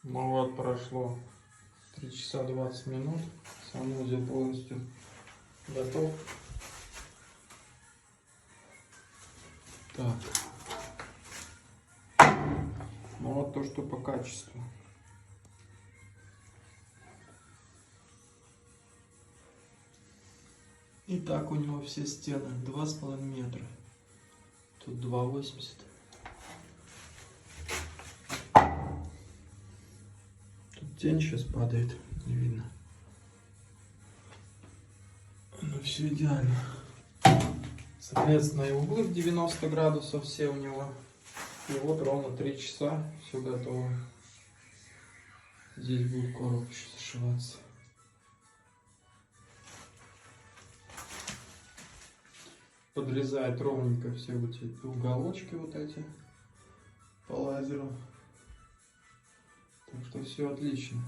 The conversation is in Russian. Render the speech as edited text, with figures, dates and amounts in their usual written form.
Ну вот, прошло 3 часа 20 минут. Санузел полностью готов. Так. Ну вот то, что по качеству. И так у него все стены 2,5 метра. Тут 2,80. Тут тень сейчас падает, не видно. Ну все идеально. Соответственно, и углы в 90 градусов все у него. И вот ровно 3 часа, все готово. Здесь будет короб еще зашиваться. Подрезает ровненько все вот эти уголочки вот эти по лазеру. Так что все отлично.